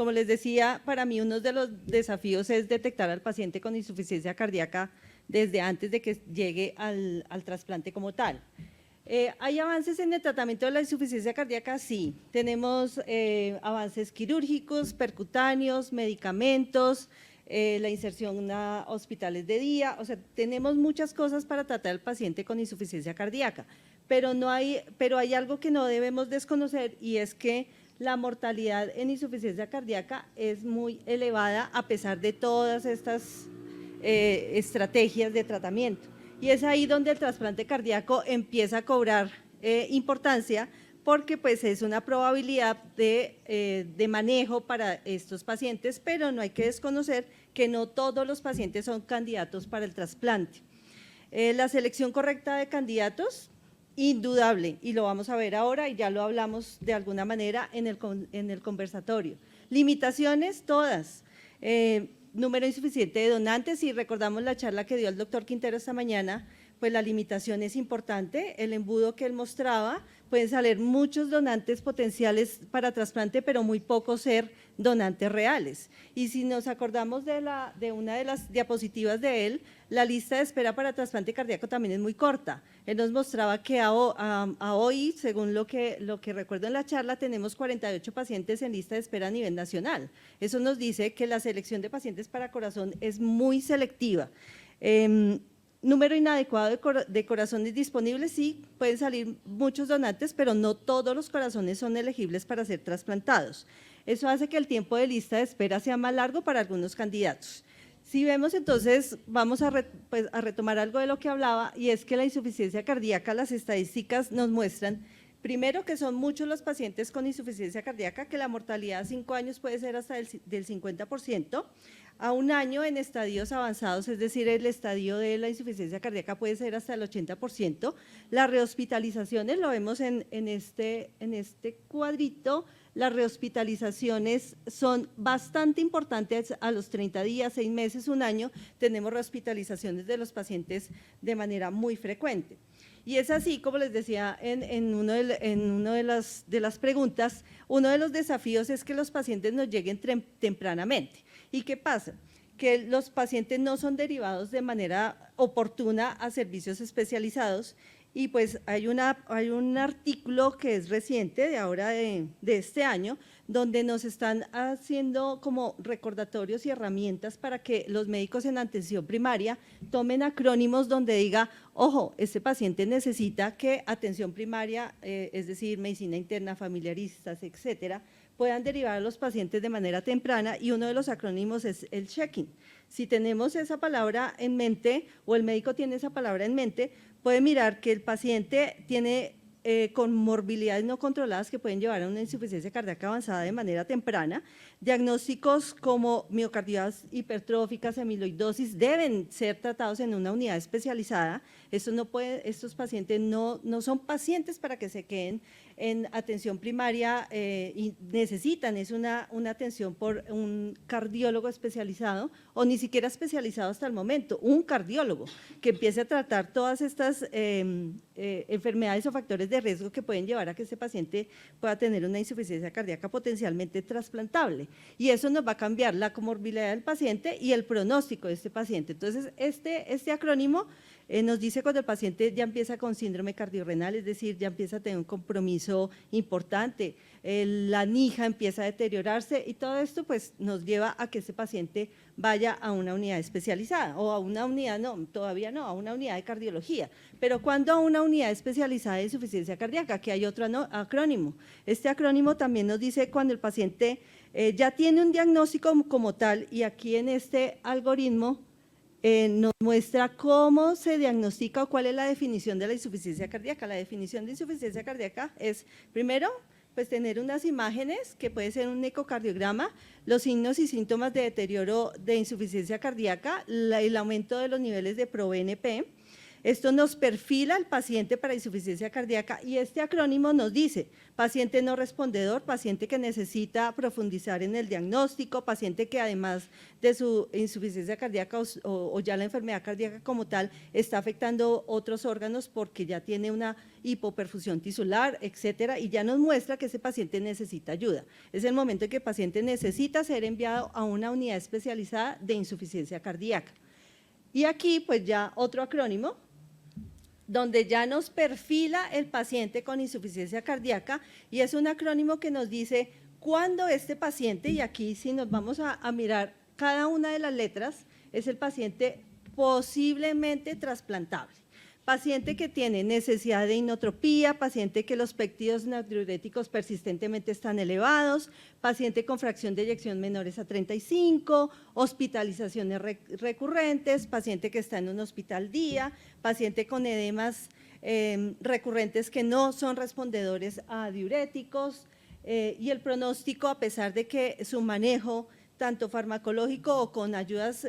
Como les decía, para mí uno de los desafíos es detectar al paciente con insuficiencia cardíaca desde antes de que llegue al trasplante como tal. ¿Hay avances en el tratamiento de la insuficiencia cardíaca? Sí, tenemos avances quirúrgicos, percutáneos, medicamentos, la inserción a hospitales de día, o sea, tenemos muchas cosas para tratar al paciente con insuficiencia cardíaca, pero hay algo que no debemos desconocer y es que la mortalidad en insuficiencia cardíaca es muy elevada a pesar de todas estas estrategias de tratamiento. Y es ahí donde el trasplante cardíaco empieza a cobrar importancia porque pues es una probabilidad de manejo para estos pacientes, pero no hay que desconocer que no todos los pacientes son candidatos para el trasplante. La selección correcta de candidatos, indudable, y lo vamos a ver ahora y ya lo hablamos de alguna manera en el conversatorio. Limitaciones, todas. Número insuficiente de donantes, y recordamos la charla que dio el doctor Quintero esta mañana, pues la limitación es importante, el embudo que él mostraba, pueden salir muchos donantes potenciales para trasplante, pero muy pocos ser donantes reales. Y si nos acordamos de una de las diapositivas de él, la lista de espera para trasplante cardíaco también es muy corta. Él nos mostraba que a hoy, según lo que recuerdo en la charla, tenemos 48 pacientes en lista de espera a nivel nacional. Eso nos dice que la selección de pacientes para corazón es muy selectiva. Número inadecuado de corazones disponibles, sí, pueden salir muchos donantes, pero no todos los corazones son elegibles para ser trasplantados. Eso hace que el tiempo de lista de espera sea más largo para algunos candidatos. Si vemos entonces, vamos a retomar algo de lo que hablaba, y es que la insuficiencia cardíaca, las estadísticas nos muestran, primero, que son muchos los pacientes con insuficiencia cardíaca, que la mortalidad a 5 años puede ser hasta del 50%, a un año en estadios avanzados, es decir, el estadio de la insuficiencia cardíaca puede ser hasta el 80%. Las rehospitalizaciones, lo vemos en este cuadrito, las rehospitalizaciones son bastante importantes a los 30 días, 6 meses, un año, tenemos rehospitalizaciones de los pacientes de manera muy frecuente. Y es así, como les decía en una de las preguntas, uno de los desafíos es que los pacientes nos lleguen tempranamente. ¿Y qué pasa? Que los pacientes no son derivados de manera oportuna a servicios especializados, y pues hay un artículo que es reciente, de ahora de este año, donde nos están haciendo como recordatorios y herramientas para que los médicos en atención primaria tomen acrónimos donde diga, ojo, este paciente necesita que atención primaria, es decir, medicina interna, familiaristas, etcétera, puedan derivar a los pacientes de manera temprana, y uno de los acrónimos es el check-in. Si tenemos esa palabra en mente, o el médico tiene esa palabra en mente, puede mirar que el paciente tiene comorbilidades no controladas que pueden llevar a una insuficiencia cardíaca avanzada de manera temprana. Diagnósticos como miocardiopatías hipertróficas, amiloidosis deben ser tratados en una unidad especializada. Estos pacientes no son pacientes para que se queden en atención primaria y necesitan una atención por un cardiólogo especializado, o ni siquiera especializado hasta el momento, un cardiólogo que empiece a tratar todas estas enfermedades o factores de riesgo que pueden llevar a que ese paciente pueda tener una insuficiencia cardíaca potencialmente trasplantable, y eso nos va a cambiar la comorbilidad del paciente y el pronóstico de este paciente. Entonces, este acrónimo nos dice cuando el paciente ya empieza con síndrome cardiorrenal, es decir, ya empieza a tener un compromiso importante, la NIJA empieza a deteriorarse, y todo esto pues nos lleva a que ese paciente vaya a una unidad especializada, o a una unidad, no, todavía no, a una unidad de cardiología. Pero ¿cuándo a una unidad especializada de insuficiencia cardíaca? Que hay otro acrónimo. Este acrónimo también nos dice cuando el paciente ya tiene un diagnóstico como tal, y aquí en este algoritmo nos muestra cómo se diagnostica o cuál es la definición de la insuficiencia cardíaca. La definición de insuficiencia cardíaca es, primero, pues tener unas imágenes, que puede ser un ecocardiograma, los signos y síntomas de deterioro de insuficiencia cardíaca, el aumento de los niveles de proBNP, Esto nos perfila al paciente para insuficiencia cardíaca y este acrónimo nos dice paciente no respondedor, paciente que necesita profundizar en el diagnóstico, paciente que además de su insuficiencia cardíaca o ya la enfermedad cardíaca como tal está afectando otros órganos porque ya tiene una hipoperfusión tisular, etcétera, y ya nos muestra que ese paciente necesita ayuda. Es el momento en que el paciente necesita ser enviado a una unidad especializada de insuficiencia cardíaca. Y aquí pues ya otro acrónimo, donde ya nos perfila el paciente con insuficiencia cardíaca y es un acrónimo que nos dice cuándo este paciente, y aquí si nos vamos a mirar cada una de las letras, es el paciente posiblemente trasplantable. Paciente que tiene necesidad de inotropía, paciente que los péptidos natriuréticos persistentemente están elevados, paciente con fracción de eyección menores a 35, hospitalizaciones recurrentes, paciente que está en un hospital día, paciente con edemas recurrentes que no son respondedores a diuréticos y el pronóstico, a pesar de que su manejo tanto farmacológico o con ayudas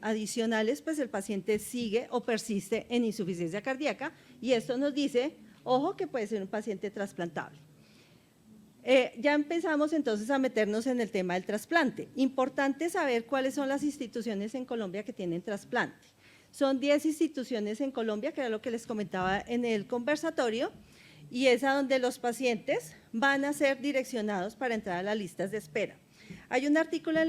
adicionales, pues el paciente sigue o persiste en insuficiencia cardíaca y esto nos dice, ojo, que puede ser un paciente trasplantable. Ya empezamos entonces a meternos en el tema del trasplante. Importante saber cuáles son las instituciones en Colombia que tienen trasplante. Son 10 instituciones en Colombia, que era lo que les comentaba en el conversatorio, y es a donde los pacientes van a ser direccionados para entrar a las listas de espera. Hay un artículo en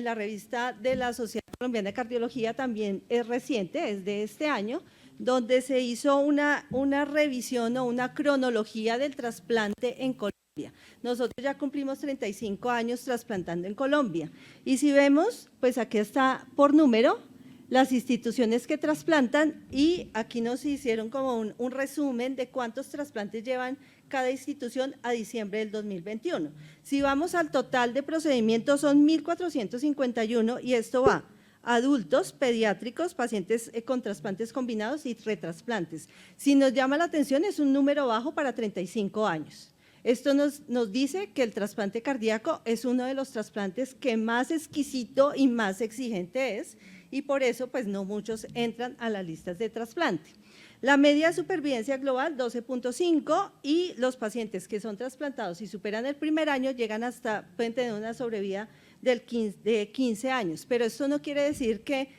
la revista de la Sociedad Colombiana de Cardiología, también es reciente, es de este año, donde se hizo una revisión o una cronología del trasplante en Colombia. Nosotros ya cumplimos 35 años trasplantando en Colombia y si vemos, pues aquí está por número las instituciones que trasplantan y aquí nos hicieron como un resumen de cuántos trasplantes llevan cada institución a diciembre del 2021. Si vamos al total de procedimientos son 1.451 y esto va adultos, pediátricos, pacientes con trasplantes combinados y retrasplantes. Si nos llama la atención es un número bajo para 35 años. Esto nos dice que el trasplante cardíaco es uno de los trasplantes que más exquisito y más exigente es y por eso pues no muchos entran a las listas de trasplante. La media de supervivencia global 12.5 y los pacientes que son trasplantados y superan el primer año pueden tener una sobrevida de 15 años, pero esto no quiere decir que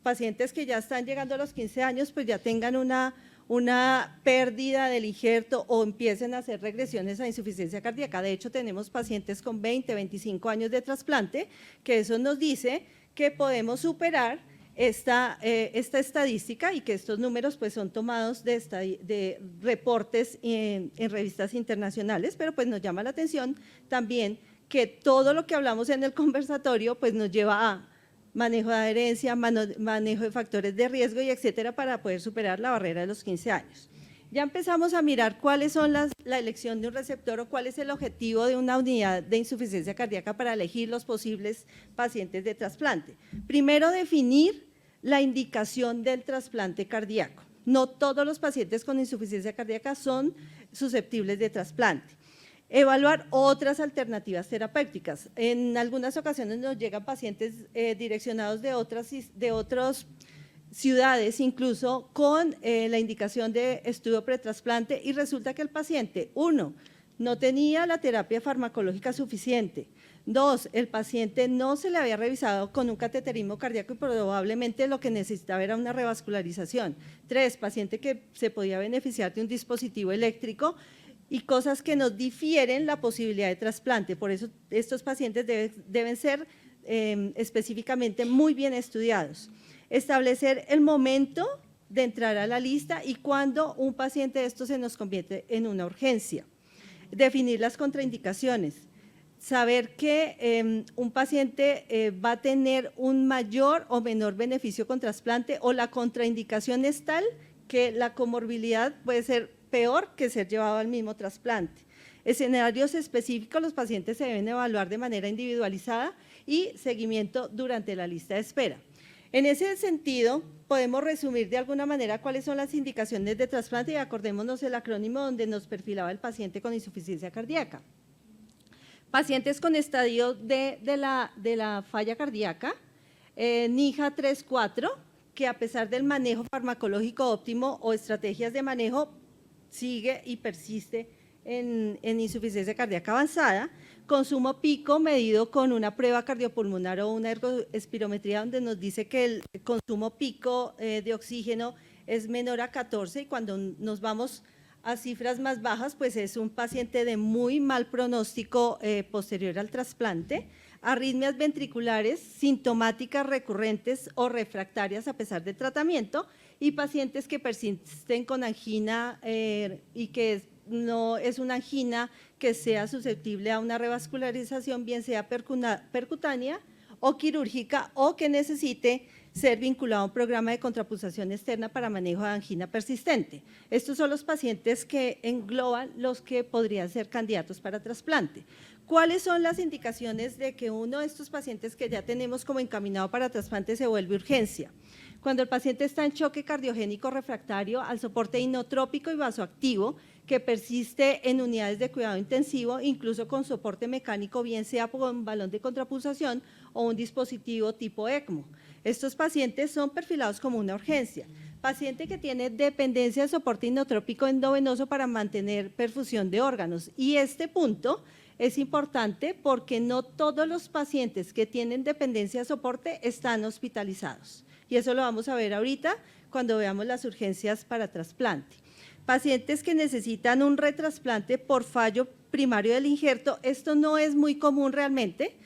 pacientes que ya están llegando a los 15 años pues ya tengan una pérdida del injerto o empiecen a hacer regresiones a insuficiencia cardíaca. De hecho, tenemos pacientes con 20, 25 años de trasplante, que eso nos dice que podemos superar esta estadística y que estos números pues son tomados de reportes en revistas internacionales, pero pues nos llama la atención también que todo lo que hablamos en el conversatorio pues nos lleva a manejo de adherencia, manejo de factores de riesgo y etcétera para poder superar la barrera de los 15 años. Ya empezamos a mirar cuáles son la elección de un receptor o cuál es el objetivo de una unidad de insuficiencia cardíaca para elegir los posibles pacientes de trasplante. Primero, definir la indicación del trasplante cardíaco. No todos los pacientes con insuficiencia cardíaca son susceptibles de trasplante. Evaluar otras alternativas terapéuticas. En algunas ocasiones nos llegan pacientes direccionados de otras ciudades, incluso con la indicación de estudio pretrasplante y resulta que el paciente, 1, no tenía la terapia farmacológica suficiente, 2, el paciente no se le había revisado con un cateterismo cardíaco y probablemente lo que necesitaba era una revascularización, 3, paciente que se podía beneficiar de un dispositivo eléctrico y cosas que nos difieren la posibilidad de trasplante. Por eso estos pacientes deben ser específicamente muy bien estudiados. Establecer el momento de entrar a la lista y cuándo un paciente de estos se nos convierte en una urgencia. Definir las contraindicaciones. Saber que un paciente va a tener un mayor o menor beneficio con trasplante o la contraindicación es tal que la comorbilidad puede ser peor que ser llevado al mismo trasplante. Escenarios específicos, los pacientes se deben evaluar de manera individualizada y seguimiento durante la lista de espera. En ese sentido, podemos resumir de alguna manera cuáles son las indicaciones de trasplante y acordémonos el acrónimo donde nos perfilaba el paciente con insuficiencia cardíaca. Pacientes con estadio de la falla cardíaca, NIHA 3-4, que a pesar del manejo farmacológico óptimo o estrategias de manejo, sigue y persiste en insuficiencia cardíaca avanzada. Consumo pico medido con una prueba cardiopulmonar o una ergoespirometría donde nos dice que el consumo pico de oxígeno es menor a 14 y cuando nos vamos a cifras más bajas, pues es un paciente de muy mal pronóstico posterior al trasplante. Arritmias ventriculares sintomáticas recurrentes o refractarias a pesar del tratamiento y pacientes que persisten con angina y que no es una angina que sea susceptible a una revascularización, bien sea percutánea o quirúrgica o que necesite ser vinculado a un programa de contrapulsación externa para manejo de angina persistente. Estos son los pacientes que engloban los que podrían ser candidatos para trasplante. ¿Cuáles son las indicaciones de que uno de estos pacientes que ya tenemos como encaminado para trasplante se vuelve urgencia? Cuando el paciente está en choque cardiogénico refractario al soporte inotrópico y vasoactivo que persiste en unidades de cuidado intensivo, incluso con soporte mecánico, bien sea con balón de contrapulsación o un dispositivo tipo ECMO. Estos pacientes son perfilados como una urgencia. Paciente que tiene dependencia de soporte inotrópico endovenoso para mantener perfusión de órganos. Y este punto es importante porque no todos los pacientes que tienen dependencia de soporte están hospitalizados. Y eso lo vamos a ver ahorita cuando veamos las urgencias para trasplante. Pacientes que necesitan un retrasplante por fallo primario del injerto, esto no es muy común realmente,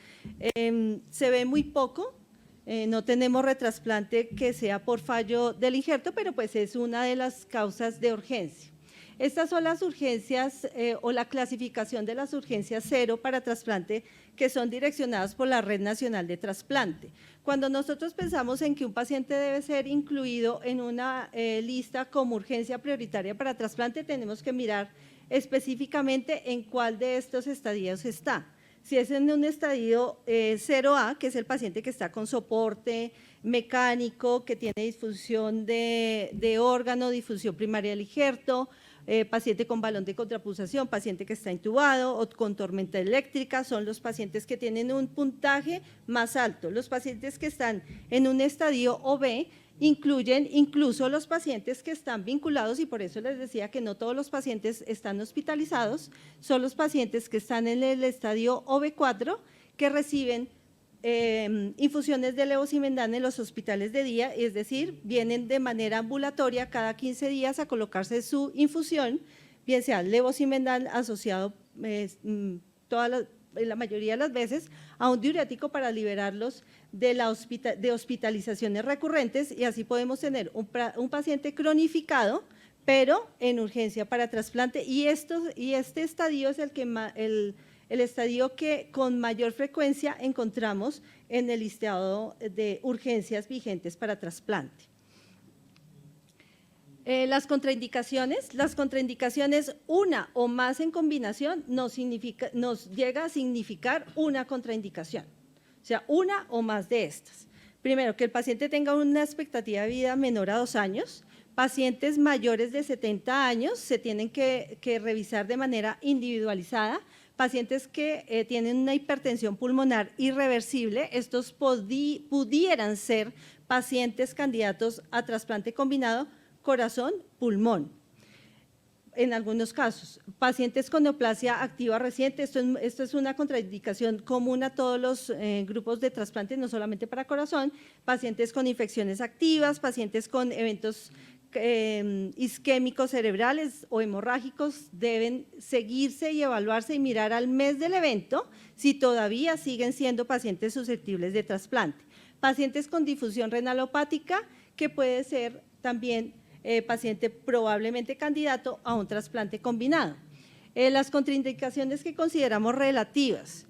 se ve muy poco, no tenemos retrasplante que sea por fallo del injerto, pero pues es una de las causas de urgencia. Estas son las urgencias o la clasificación de las urgencias 0 para trasplante que son direccionadas por la Red Nacional de Trasplante. Cuando nosotros pensamos en que un paciente debe ser incluido en una lista como urgencia prioritaria para trasplante, tenemos que mirar específicamente en cuál de estos estadios está. Si es en un estadio 0A, que es el paciente que está con soporte mecánico, que tiene disfunción de órgano, disfunción primaria del injerto, paciente con balón de contrapulsación, paciente que está intubado o con tormenta eléctrica, son los pacientes que tienen un puntaje más alto. Los pacientes que están en un estadio OB incluyen incluso los pacientes que están vinculados, y por eso les decía que no todos los pacientes están hospitalizados, son los pacientes que están en el estadio OB4 que reciben infusiones de levosimendan en los hospitales de día, es decir, vienen de manera ambulatoria cada 15 días a colocarse su infusión, bien sea levosimendan asociado la mayoría de las veces a un diurético para liberarlos de hospitalizaciones recurrentes y así podemos tener un paciente cronificado, pero en urgencia para trasplante y este estadio es el estadio que con mayor frecuencia encontramos en el listado de urgencias vigentes para trasplante. Las contraindicaciones, una o más en combinación nos llega a significar una contraindicación, o sea, una o más de estas. Primero, que el paciente tenga una expectativa de vida menor a 2 años, pacientes mayores de 70 años se tienen que revisar de manera individualizada, pacientes que tienen una hipertensión pulmonar irreversible, estos pudieran ser pacientes candidatos a trasplante combinado corazón-pulmón. En algunos casos, pacientes con neoplasia activa reciente, esto es una contraindicación común a todos los grupos de trasplante, no solamente para corazón, pacientes con infecciones activas, pacientes con eventos isquémicos cerebrales o hemorrágicos deben seguirse y evaluarse y mirar al mes del evento si todavía siguen siendo pacientes susceptibles de trasplante. Pacientes con difusión renalopática, que puede ser también paciente probablemente candidato a un trasplante combinado. Las contraindicaciones que consideramos relativas.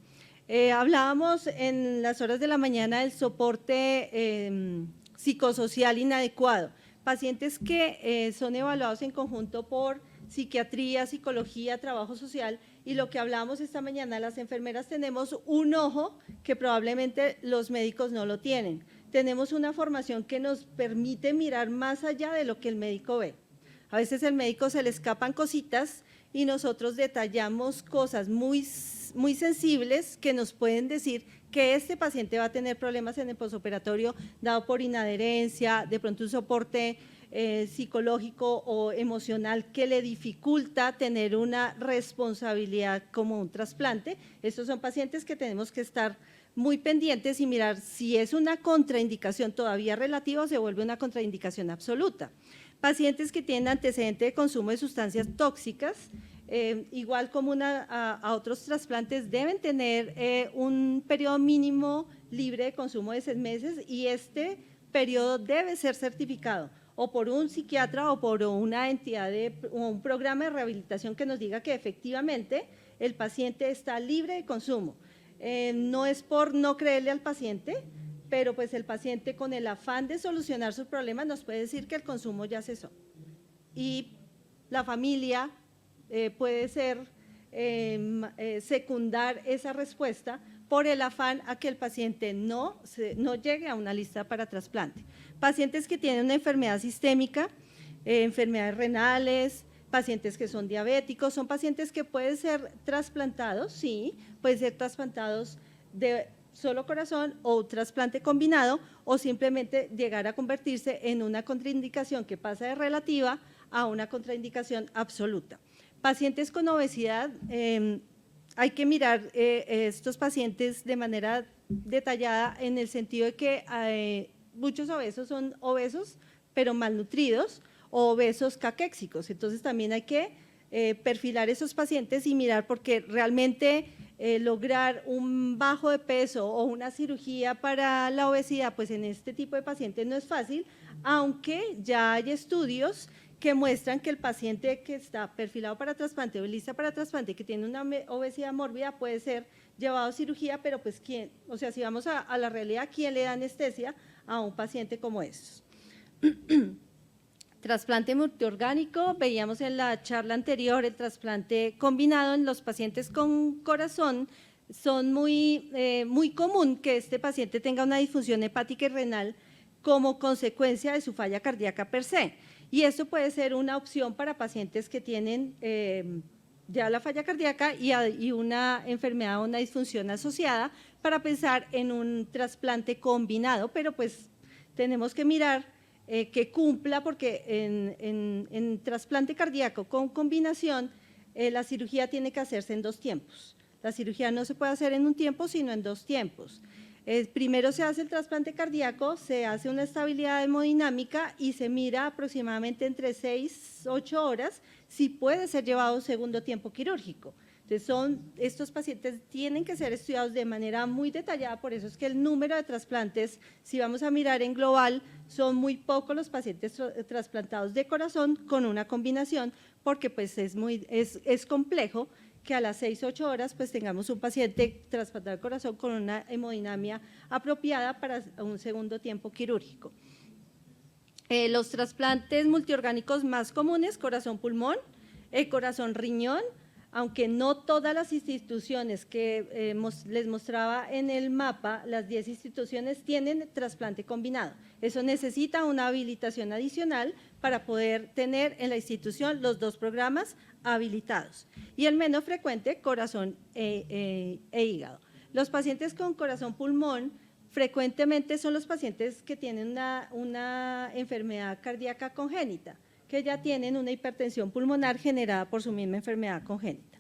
Hablábamos en las horas de la mañana del soporte psicosocial inadecuado. Pacientes que son evaluados en conjunto por psiquiatría, psicología, trabajo social, y lo que hablamos esta mañana, las enfermeras tenemos un ojo que probablemente los médicos no lo tienen. Tenemos una formación que nos permite mirar más allá de lo que el médico ve. A veces al médico se le escapan cositas y nosotros detallamos cosas muy muy sensibles que nos pueden decir que este paciente va a tener problemas en el posoperatorio dado por inadherencia, de pronto un soporte psicológico o emocional que le dificulta tener una responsabilidad como un trasplante. Estos son pacientes que tenemos que estar muy pendientes y mirar si es una contraindicación todavía relativa o se vuelve una contraindicación absoluta. Pacientes que tienen antecedente de consumo de sustancias tóxicas, igual como a otros trasplantes, deben tener un periodo mínimo libre de consumo de 6 meses y este periodo debe ser certificado o por un psiquiatra o por una entidad o un programa de rehabilitación que nos diga que efectivamente el paciente está libre de consumo. No es por no creerle al paciente, pero pues el paciente con el afán de solucionar sus problemas nos puede decir que el consumo ya cesó. Y la familia puede ser secundar esa respuesta por el afán a que el paciente no llegue a una lista para trasplante. Pacientes que tienen una enfermedad sistémica, enfermedades renales, pacientes que son diabéticos, son pacientes que pueden ser trasplantados, sí, pueden ser trasplantados de solo corazón o trasplante combinado o simplemente llegar a convertirse en una contraindicación que pasa de relativa a una contraindicación absoluta. Pacientes con obesidad, hay que mirar estos pacientes de manera detallada en el sentido de que muchos obesos son obesos pero malnutridos o obesos caquéxicos, entonces también hay que perfilar esos pacientes y mirar porque realmente lograr un bajo de peso o una cirugía para la obesidad, pues en este tipo de pacientes no es fácil, aunque ya hay estudios que muestran que el paciente que está perfilado para trasplante o lista para trasplante, que tiene una obesidad mórbida, puede ser llevado a cirugía, pero pues ¿quién? O sea, si vamos a la realidad, ¿quién le da anestesia a un paciente como estos? Trasplante multiorgánico, veíamos en la charla anterior el trasplante combinado en los pacientes con corazón, son muy común que este paciente tenga una disfunción hepática y renal como consecuencia de su falla cardíaca per se. Y esto puede ser una opción para pacientes que tienen ya la falla cardíaca y una enfermedad o una disfunción asociada para pensar en un trasplante combinado, pero pues tenemos que mirar que cumpla porque en trasplante cardíaco con combinación la cirugía tiene que hacerse en 2 tiempos. La cirugía no se puede hacer en un tiempo, sino en 2 tiempos. Primero se hace el trasplante cardíaco, se hace una estabilidad hemodinámica y se mira aproximadamente entre 6 a 8 horas si puede ser llevado a un segundo tiempo quirúrgico. Entonces estos pacientes tienen que ser estudiados de manera muy detallada, por eso es que el número de trasplantes, si vamos a mirar en global, son muy pocos los pacientes trasplantados de corazón con una combinación, porque pues es complejo que a las 6 a 8 horas pues tengamos un paciente trasplantado de corazón con una hemodinamia apropiada para un segundo tiempo quirúrgico. Los trasplantes multiorgánicos más comunes, corazón-pulmón, corazón-riñón, aunque no todas las instituciones que les mostraba en el mapa, las 10 instituciones tienen trasplante combinado. Eso necesita una habilitación adicional para poder tener en la institución los 2 programas habilitados. Y el menos frecuente, corazón e hígado. Los pacientes con corazón-pulmón frecuentemente son los pacientes que tienen una enfermedad cardíaca congénita, que ya tienen una hipertensión pulmonar generada por su misma enfermedad congénita.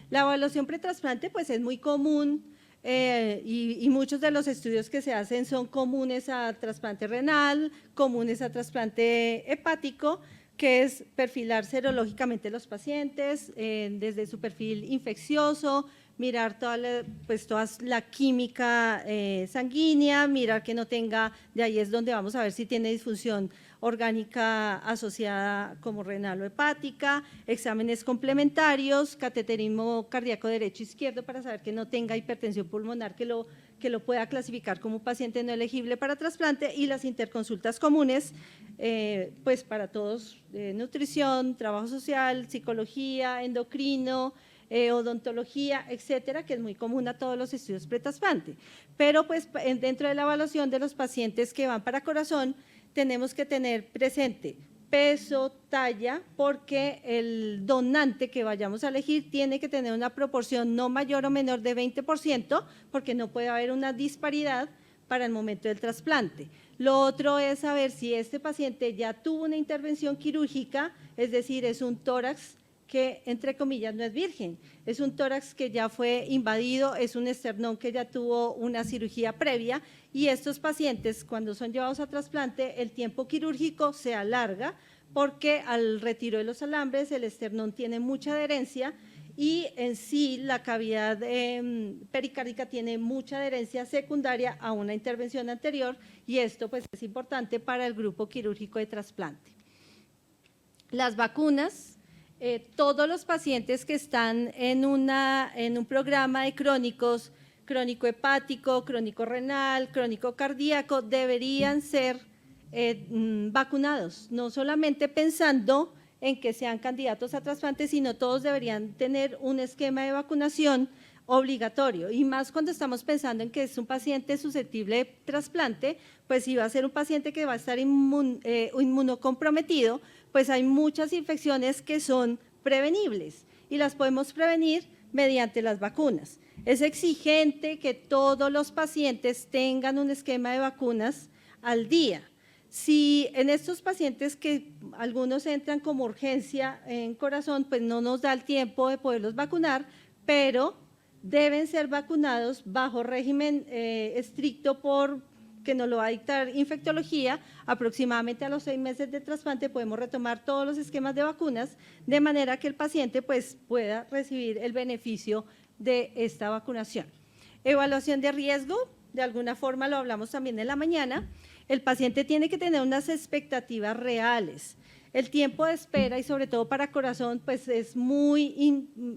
La evaluación pretrasplante pues es muy común y muchos de los estudios que se hacen son comunes a trasplante renal, comunes a trasplante hepático, que es perfilar serológicamente los pacientes desde su perfil infeccioso, mirar toda la química sanguínea, mirar que no tenga, de ahí es donde vamos a ver si tiene disfunción orgánica asociada como renal o hepática, exámenes complementarios, cateterismo cardíaco derecho-izquierdo para saber que no tenga hipertensión pulmonar que lo pueda clasificar como paciente no elegible para trasplante y las interconsultas comunes, pues para todos, nutrición, trabajo social, psicología, endocrino, odontología, etcétera, que es muy común a todos los estudios pretrasplante. Pero pues dentro de la evaluación de los pacientes que van para corazón, tenemos que tener presente peso, talla, porque el donante que vayamos a elegir tiene que tener una proporción no mayor o menor de 20%, porque no puede haber una disparidad para el momento del trasplante. Lo otro es saber si este paciente ya tuvo una intervención quirúrgica, es decir, es un tórax que, entre comillas, no es virgen, es un tórax que ya fue invadido, es un esternón que ya tuvo una cirugía previa, y estos pacientes, cuando son llevados a trasplante, el tiempo quirúrgico se alarga porque al retiro de los alambres el esternón tiene mucha adherencia y en sí la cavidad pericárdica tiene mucha adherencia secundaria a una intervención anterior, y esto pues es importante para el grupo quirúrgico de trasplante. Las vacunas. Todos los pacientes que están en un programa de crónicos, crónico hepático, crónico renal, crónico cardíaco, deberían ser vacunados, no solamente pensando en que sean candidatos a trasplante, sino todos deberían tener un esquema de vacunación obligatorio, y más cuando estamos pensando en que es un paciente susceptible de trasplante, pues si va a ser un paciente que va a estar inmunocomprometido, pues hay muchas infecciones que son prevenibles y las podemos prevenir mediante las vacunas. Es exigente que todos los pacientes tengan un esquema de vacunas al día. Si en estos pacientes que algunos entran como urgencia en corazón, pues no nos da el tiempo de poderlos vacunar, pero deben ser vacunados bajo régimen estricto que nos lo va a dictar infectología. Aproximadamente a los 6 meses de trasplante podemos retomar todos los esquemas de vacunas, de manera que el paciente pues pueda recibir el beneficio de esta vacunación. Evaluación de riesgo, de alguna forma lo hablamos también en la mañana. El paciente tiene que tener unas expectativas reales. El tiempo de espera, y sobre todo para corazón, pues es muy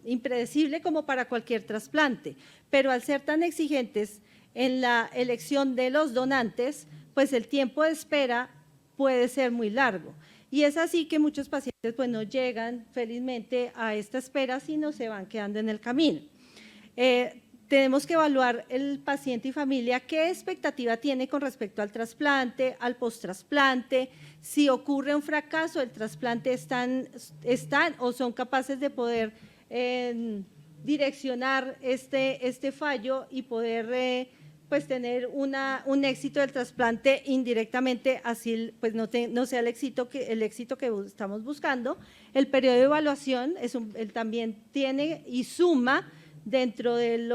impredecible como para cualquier trasplante, pero al ser tan exigentes en la elección de los donantes, pues el tiempo de espera puede ser muy largo. Y es así que muchos pacientes pues no llegan felizmente a esta espera, sino se van quedando en el camino. Tenemos que evaluar el paciente y familia qué expectativa tiene con respecto al trasplante, al post-trasplante, si ocurre un fracaso del trasplante, están o son capaces de poder direccionar este fallo y poder pues tener un éxito del trasplante indirectamente, así pues no sea el éxito que estamos buscando. El periodo de evaluación él también tiene y suma dentro del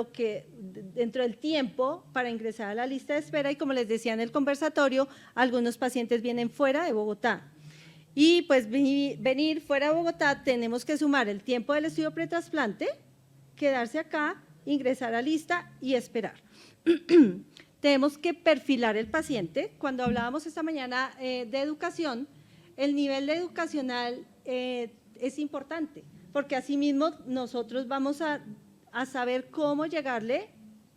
tiempo para ingresar a la lista de espera, y como les decía en el conversatorio, algunos pacientes vienen fuera de Bogotá. Y pues venir fuera de Bogotá tenemos que sumar el tiempo del estudio pretrasplante, quedarse acá, ingresar a lista y esperar. Tenemos que perfilar el paciente. Cuando hablábamos esta mañana de educación, el nivel educacional es importante, porque asimismo nosotros vamos a saber cómo llegarle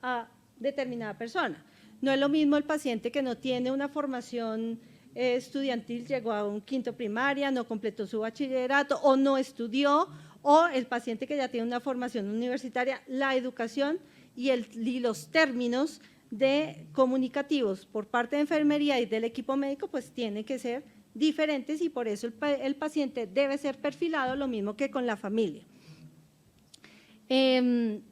a determinada persona. No es lo mismo el paciente que no tiene una formación estudiantil, llegó a un quinto primaria, no completó su bachillerato o no estudió, o el paciente que ya tiene una formación universitaria. La educación y los términos de comunicativos por parte de enfermería y del equipo médico pues tienen que ser diferentes, y por eso el paciente debe ser perfilado, lo mismo que con la familia. El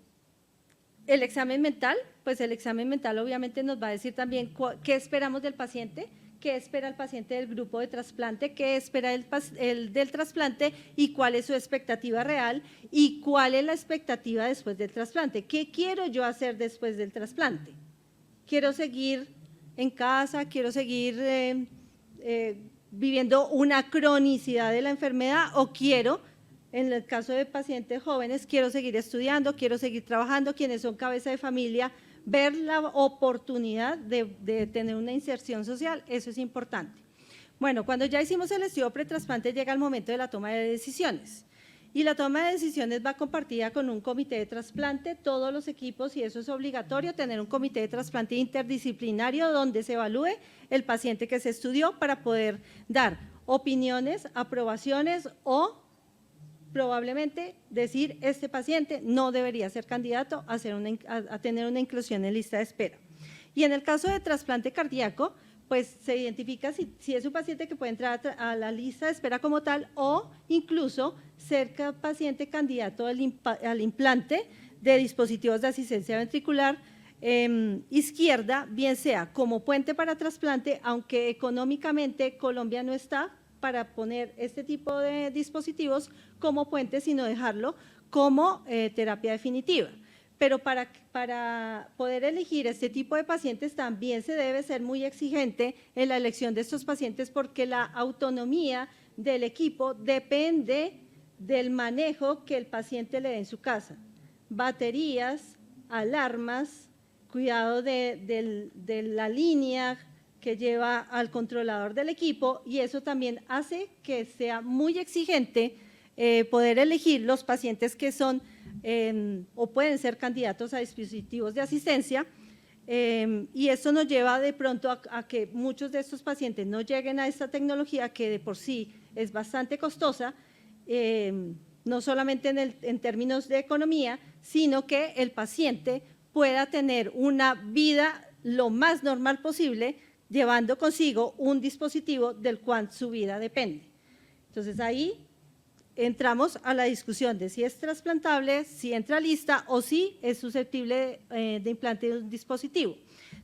examen mental, pues el examen mental obviamente nos va a decir también qué esperamos del paciente, qué espera el paciente del grupo de trasplante, qué espera el del trasplante y cuál es su expectativa real y cuál es la expectativa después del trasplante. ¿Qué quiero yo hacer después del trasplante? ¿Quiero seguir en casa? ¿Quiero seguir viviendo una cronicidad de la enfermedad? ¿O quiero, en el caso de pacientes jóvenes, quiero seguir estudiando, quiero seguir trabajando? Quienes son cabeza de familia, ver la oportunidad de tener una inserción social, eso es importante. Bueno, cuando ya hicimos el estudio pretrasplante llega el momento de la toma de decisiones, y la toma de decisiones va compartida con un comité de trasplante, todos los equipos, y eso es obligatorio, tener un comité de trasplante interdisciplinario donde se evalúe el paciente que se estudió para poder dar opiniones, aprobaciones o probablemente decir este paciente no debería ser candidato a tener una inclusión en lista de espera. Y en el caso de trasplante cardíaco, pues se identifica si es un paciente que puede entrar a la lista de espera como tal o incluso ser paciente candidato al implante de dispositivos de asistencia ventricular izquierda, bien sea como puente para trasplante, aunque económicamente Colombia no está para poner este tipo de dispositivos como puente, sino dejarlo como terapia definitiva. Pero para poder elegir este tipo de pacientes también se debe ser muy exigente en la elección de estos pacientes porque la autonomía del equipo depende del manejo que el paciente le dé en su casa. Baterías, alarmas, cuidado de la línea que lleva al controlador del equipo y eso también hace que sea muy exigente poder elegir los pacientes que son o pueden ser candidatos a dispositivos de asistencia y esto nos lleva de pronto a que muchos de estos pacientes no lleguen a esta tecnología que de por sí es bastante costosa, no solamente en términos de economía, sino que el paciente pueda tener una vida lo más normal posible llevando consigo un dispositivo del cual su vida depende. Entonces ahí entramos a la discusión de si es trasplantable, si entra a lista o si es susceptible de implante de un dispositivo.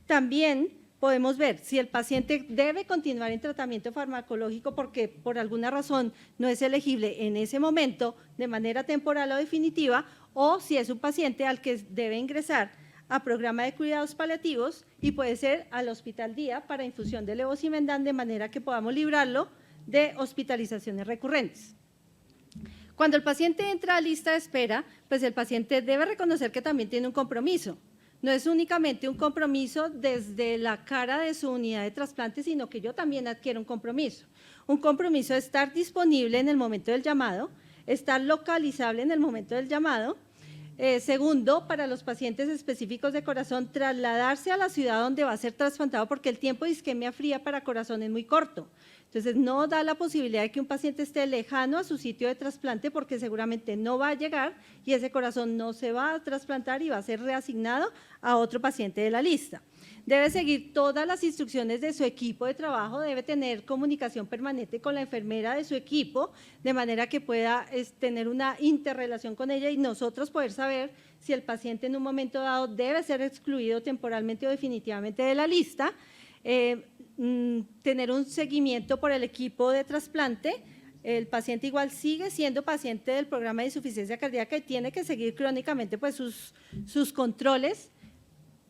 También podemos ver si el paciente debe continuar en tratamiento farmacológico porque por alguna razón no es elegible en ese momento de manera temporal o definitiva o si es un paciente al que debe ingresar a programa de cuidados paliativos y puede ser al hospital día para infusión de levosimendan de manera que podamos librarlo de hospitalizaciones recurrentes. Cuando el paciente entra a lista de espera, pues el paciente debe reconocer que también tiene un compromiso. No es únicamente un compromiso desde la cara de su unidad de trasplante, sino que yo también adquiero un compromiso. Un compromiso de estar disponible en el momento del llamado, estar localizable en el momento del llamado. Segundo, para los pacientes específicos de corazón, trasladarse a la ciudad donde va a ser trasplantado porque el tiempo de isquemia fría para corazón es muy corto. Entonces, no da la posibilidad de que un paciente esté lejano a su sitio de trasplante porque seguramente no va a llegar y ese corazón no se va a trasplantar y va a ser reasignado a otro paciente de la lista. Debe seguir todas las instrucciones de su equipo de trabajo, debe tener comunicación permanente con la enfermera de su equipo, de manera que pueda tener una interrelación con ella y nosotros poder saber si el paciente en un momento dado debe ser excluido temporalmente o definitivamente de la lista. Tener un seguimiento por el equipo de trasplante, el paciente igual sigue siendo paciente del programa de insuficiencia cardíaca y tiene que seguir crónicamente pues, sus controles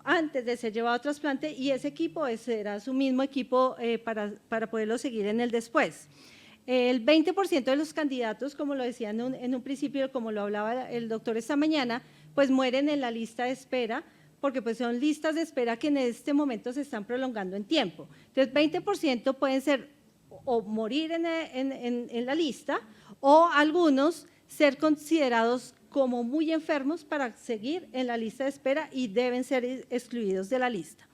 antes de ser llevado a trasplante y ese equipo será su mismo equipo para poderlo seguir en el después. El 20% de los candidatos, como lo decía en un principio, como lo hablaba el doctor esta mañana, pues mueren en la lista de espera porque pues son listas de espera que en este momento se están prolongando en tiempo. Entonces, 20% pueden ser o morir en la lista o algunos ser considerados como muy enfermos para seguir en la lista de espera y deben ser excluidos de la lista.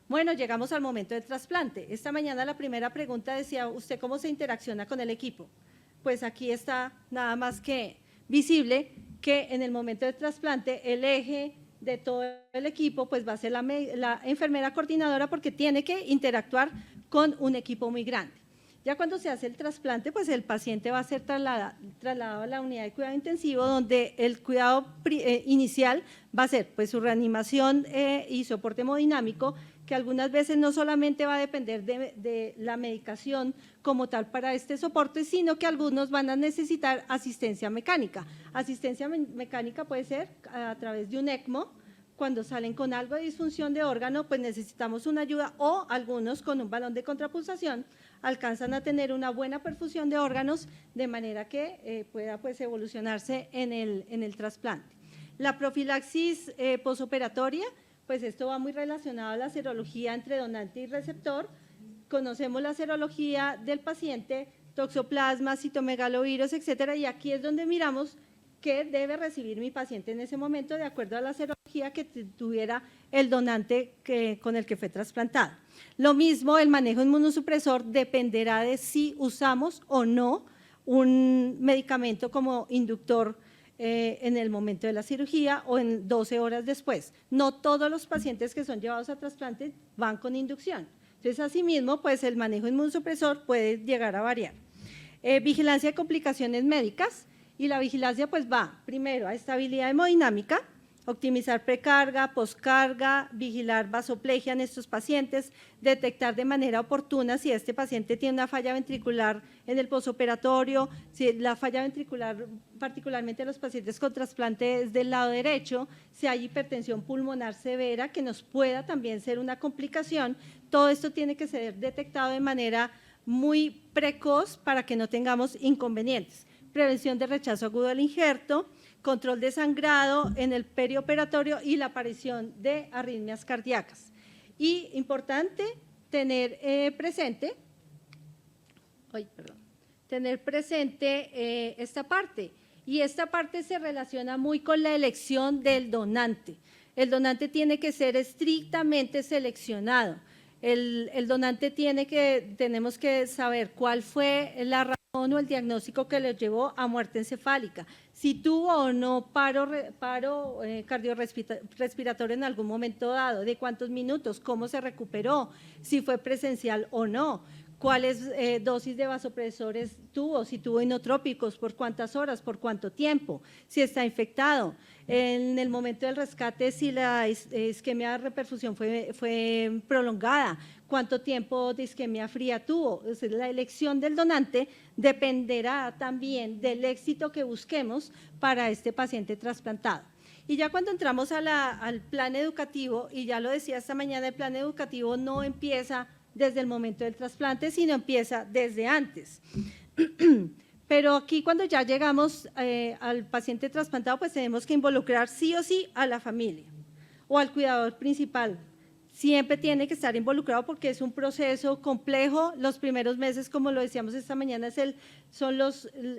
Bueno, llegamos al momento del trasplante. Esta mañana la primera pregunta decía, ¿usted cómo se interacciona con el equipo? Pues aquí está nada más que visible que en el momento del trasplante el eje de todo el equipo pues va a ser la enfermera coordinadora porque tiene que interactuar con un equipo muy grande. Ya cuando se hace el trasplante, pues el paciente va a ser trasladado a la unidad de cuidado intensivo donde el cuidado inicial va a ser pues su reanimación y soporte hemodinámico, que algunas veces no solamente va a depender de la medicación como tal para este soporte, sino que algunos van a necesitar asistencia mecánica. Asistencia mecánica puede ser a través de un ECMO, cuando salen con algo de disfunción de órgano, pues necesitamos una ayuda o algunos con un balón de contrapulsación alcanzan a tener una buena perfusión de órganos de manera que pueda pues evolucionarse en el trasplante. La profilaxis posoperatoria, pues esto va muy relacionado a la serología entre donante y receptor. Conocemos la serología del paciente, toxoplasma, citomegalovirus, etcétera, y aquí es donde miramos qué debe recibir mi paciente en ese momento de acuerdo a la serología que tuviera el donante con el que fue trasplantado. Lo mismo, el manejo inmunosupresor dependerá de si usamos o no un medicamento como inductor en el momento de la cirugía o en 12 horas después. No todos los pacientes que son llevados a trasplante van con inducción. Entonces, asimismo, pues el manejo inmunosupresor puede llegar a variar. Vigilancia de complicaciones médicas, y la vigilancia pues va primero a estabilidad hemodinámica, optimizar precarga, poscarga, vigilar vasoplegia en estos pacientes, detectar de manera oportuna si este paciente tiene una falla ventricular en el posoperatorio, si la falla ventricular, particularmente en los pacientes con trasplante, es del lado derecho, si hay hipertensión pulmonar severa, que nos pueda también ser una complicación. Todo esto tiene que ser detectado de manera muy precoz para que no tengamos inconvenientes. Prevención de rechazo agudo del injerto, control de sangrado en el perioperatorio y la aparición de arritmias cardíacas. Y importante tener presente esta parte, y esta parte se relaciona muy con la elección del donante. El donante tiene que ser estrictamente seleccionado. El donante tenemos que saber cuál fue la razón o el diagnóstico que le llevó a muerte encefálica, si tuvo o no paro cardiorrespiratorio en algún momento dado, de cuántos minutos, cómo se recuperó, si fue presencial o no, cuáles dosis de vasopresores tuvo, si tuvo inotrópicos, por cuántas horas, por cuánto tiempo, si está infectado. En el momento del rescate, si la isquemia de reperfusión fue prolongada, cuánto tiempo de isquemia fría tuvo. Entonces, la elección del donante dependerá también del éxito que busquemos para este paciente trasplantado. Y ya cuando entramos al plan educativo, y ya lo decía esta mañana, el plan educativo no empieza desde el momento del trasplante, sino empieza desde antes. Pero aquí cuando ya llegamos al paciente trasplantado, pues tenemos que involucrar sí o sí a la familia o al cuidador principal. Siempre tiene que estar involucrado porque es un proceso complejo. Los primeros meses, como lo decíamos esta mañana, son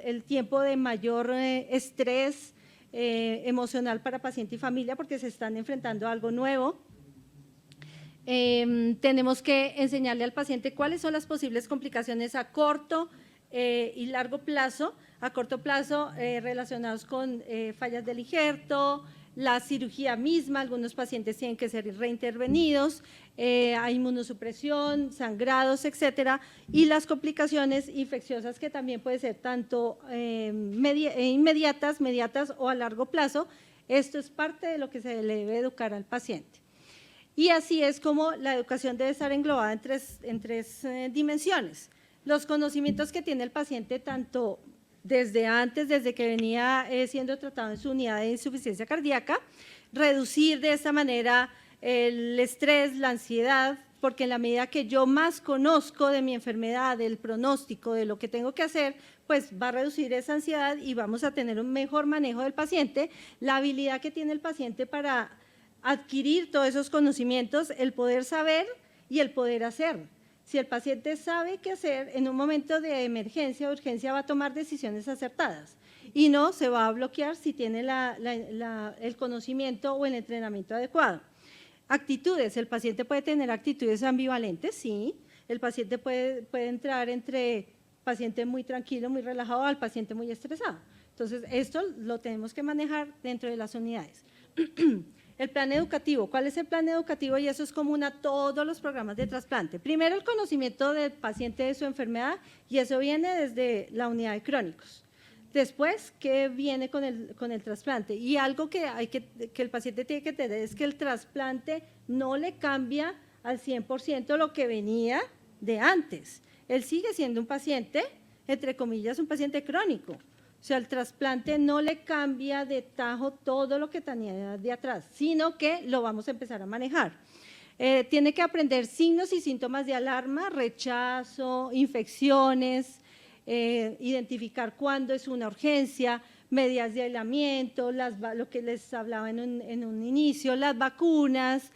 el tiempo de mayor estrés emocional para paciente y familia porque se están enfrentando a algo nuevo. Tenemos que enseñarle al paciente cuáles son las posibles complicaciones a corto y largo plazo. A corto plazo relacionados con fallas del injerto, la cirugía misma, algunos pacientes tienen que ser reintervenidos, hay inmunosupresión, sangrados, etcétera, y las complicaciones infecciosas que también pueden ser tanto inmediatas, mediatas o a largo plazo. Esto es parte de lo que se le debe educar al paciente. Y así es como la educación debe estar englobada en tres dimensiones. Los conocimientos que tiene el paciente tanto desde antes, desde que venía siendo tratado en su unidad de insuficiencia cardíaca, reducir de esta manera el estrés, la ansiedad, porque en la medida que yo más conozco de mi enfermedad, del pronóstico, de lo que tengo que hacer, pues va a reducir esa ansiedad y vamos a tener un mejor manejo del paciente, la habilidad que tiene el paciente para adquirir todos esos conocimientos, el poder saber y el poder hacer. Si el paciente sabe qué hacer, en un momento de emergencia o urgencia va a tomar decisiones acertadas y no se va a bloquear si tiene el conocimiento o el entrenamiento adecuado. Actitudes, el paciente puede tener actitudes ambivalentes, sí, el paciente puede entrar entre paciente muy tranquilo, muy relajado, al paciente muy estresado. Entonces, esto lo tenemos que manejar dentro de las unidades. El plan educativo, ¿cuál es el plan educativo? Y eso es común a todos los programas de trasplante. Primero, el conocimiento del paciente de su enfermedad, y eso viene desde la unidad de crónicos. Después, ¿qué viene con el trasplante? Y algo que el paciente tiene que tener es que el trasplante no le cambia al 100% lo que venía de antes. Él sigue siendo un paciente, entre comillas, un paciente crónico. O sea, el trasplante no le cambia de tajo todo lo que tenía de atrás, sino que lo vamos a empezar a manejar. Tiene que aprender signos y síntomas de alarma, rechazo, infecciones, identificar cuándo es una urgencia, medidas de aislamiento, lo que les hablaba en un inicio, las vacunas,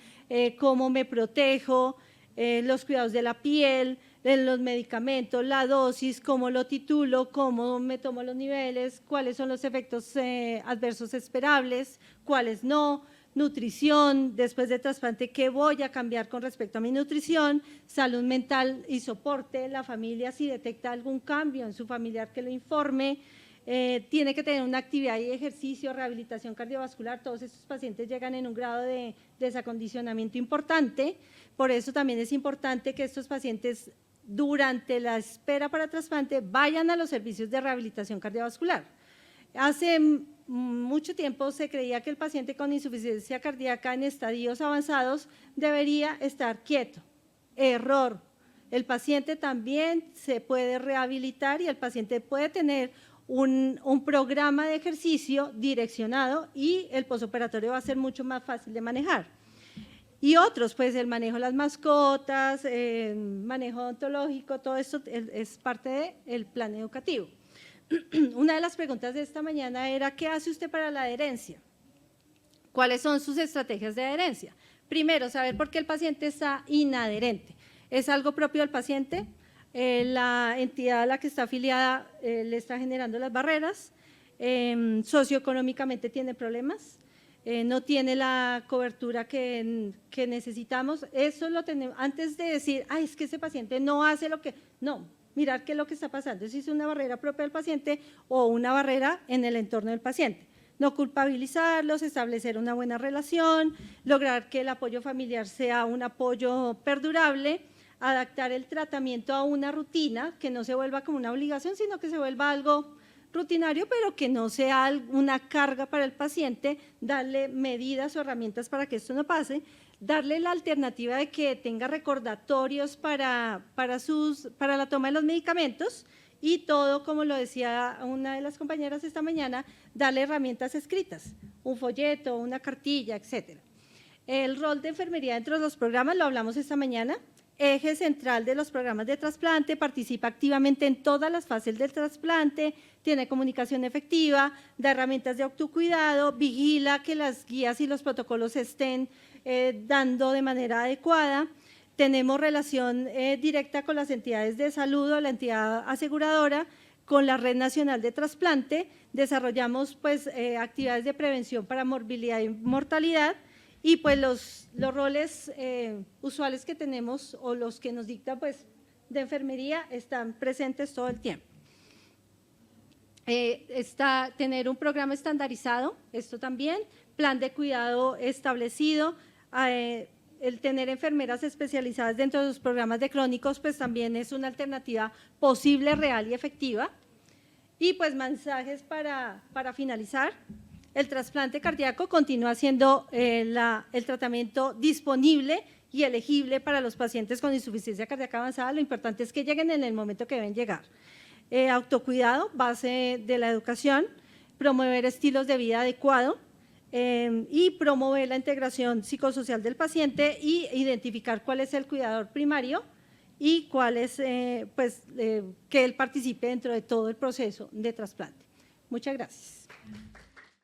cómo me protejo, los cuidados de la piel, los medicamentos, la dosis, cómo lo titulo, cómo me tomo los niveles, cuáles son los efectos adversos esperables, cuáles no, nutrición, después de trasplante, qué voy a cambiar con respecto a mi nutrición, salud mental y soporte, la familia si detecta algún cambio en su familiar que lo informe, tiene que tener una actividad y ejercicio, rehabilitación cardiovascular. Todos estos pacientes llegan en un grado de desacondicionamiento importante, por eso también es importante que estos pacientes durante la espera para trasplante vayan a los servicios de rehabilitación cardiovascular. Hace mucho tiempo se creía que el paciente con insuficiencia cardíaca en estadios avanzados debería estar quieto. Error. El paciente también se puede rehabilitar y el paciente puede tener un programa de ejercicio direccionado y el posoperatorio va a ser mucho más fácil de manejar. Y otros, pues el manejo de las mascotas, manejo odontológico, todo esto es parte del plan educativo. Una de las preguntas de esta mañana era, ¿qué hace usted para la adherencia? ¿Cuáles son sus estrategias de adherencia? Primero, saber por qué el paciente está inadherente. ¿Es algo propio del paciente? La entidad a la que está afiliada le está generando las barreras, socioeconómicamente tiene problemas, no tiene la cobertura que necesitamos. Eso lo tenemos, antes de decir, ay, es que ese paciente no hace lo que… No, mirar qué es lo que está pasando, si es una barrera propia del paciente o una barrera en el entorno del paciente. No culpabilizarlos, establecer una buena relación, lograr que el apoyo familiar sea un apoyo perdurable, adaptar el tratamiento a una rutina, que no se vuelva como una obligación, sino que se vuelva algo rutinario, pero que no sea una carga para el paciente, darle medidas o herramientas para que esto no pase, darle la alternativa de que tenga recordatorios para la toma de los medicamentos y todo, como lo decía una de las compañeras esta mañana, darle herramientas escritas, un folleto, una cartilla, etcétera. El rol de enfermería dentro de los programas, lo hablamos esta mañana, eje central de los programas de trasplante, participa activamente en todas las fases del trasplante, tiene comunicación efectiva, da herramientas de autocuidado, vigila que las guías y los protocolos se estén dando de manera adecuada. Tenemos relación directa con las entidades de salud o la entidad aseguradora, con la Red Nacional de Trasplante, desarrollamos pues actividades de prevención para morbilidad y mortalidad, y pues los roles usuales que tenemos o los que nos dicta pues de enfermería están presentes todo el tiempo. Tener un programa estandarizado, esto también, plan de cuidado establecido, el tener enfermeras especializadas dentro de los programas de crónicos pues también es una alternativa posible, real y efectiva. Y pues mensajes para finalizar. El trasplante cardíaco continúa siendo el tratamiento disponible y elegible para los pacientes con insuficiencia cardíaca avanzada. Lo importante es que lleguen en el momento que deben llegar. Autocuidado, base de la educación, promover estilos de vida adecuados y promover la integración psicosocial del paciente y identificar cuál es el cuidador primario y cuál es, que él participe dentro de todo el proceso de trasplante. Muchas gracias.